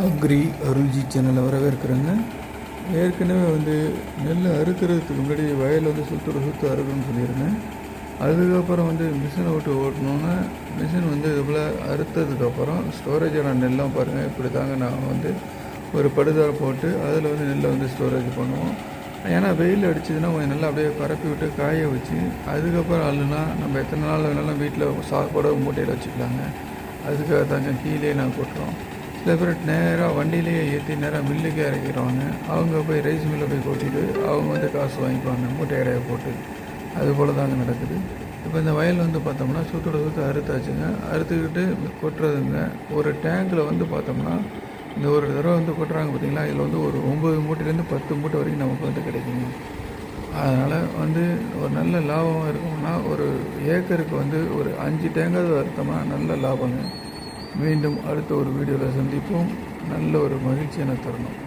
Agri அருள்ஜி சேனலை வரவேற்கிறேங்க. ஏற்கனவே நெல் அறுக்கிறதுக்கு முன்னாடி வயல் சுற்று அறுக்கணும்னு சொல்லியிருந்தேன். அதுக்கப்புறம் மிஷினை விட்டு ஓட்டணுன்னா மிஷின் இது போல் அறுத்ததுக்கப்புறம் ஸ்டோரேஜான நெல்லாம் பாருங்கள். இப்படி தாங்க நான் ஒரு படுதாரை போட்டு அதில் நெல்லை ஸ்டோரேஜ் பண்ணுவோம். ஏன்னா வெயில் அடிச்சதுன்னா கொஞ்சம் நல்லா அப்படியே பரப்பி விட்டு காய வச்சு அதுக்கப்புறம் அள்ளுனா நம்ம எத்தனை நாள் வேணாலும் வீட்டில் சாப்பாடு மூட்டையில் வச்சுக்கலாங்க. அதுக்காக தாங்க கீழே நான் கொட்டுறோம். சில பேர் நேராக வண்டியிலேயே ஏற்றி நேராக மில்லுக்கே இறக்கிடுவாங்க. அவங்க போய் ரைஸ் மில்லில் போய் கொட்டிட்டு அவங்க காசு வாங்கிக்குவாங்க மூட்டை இறைய போட்டு. அது போல் தாங்க நடக்குது. இப்போ இந்த வயல் பார்த்தோம்னா சுற்று அறுத்தாச்சுங்க. அறுத்துக்கிட்டு கொட்டுறதுங்க. ஒரு டேங்கில் பார்த்தோம்னா இந்த ஒரு தடவை கொட்டுறாங்க பார்த்திங்களா. இதில் ஒரு 9 மூட்டையிலேருந்து 10 மூட்டை வரைக்கும் நமக்கு கிடைக்குங்க. அதனால் ஒரு நல்ல லாபம் இருக்கும்னா ஒரு ஏக்கருக்கு ஒரு 5 டேங்காவது அறுத்தோம்னா நல்ல லாபங்க. மீண்டும் அடுத்த ஒரு வீடியோவில் சந்திப்போம். நல்ல ஒரு மகிழ்ச்சியான தருணம்.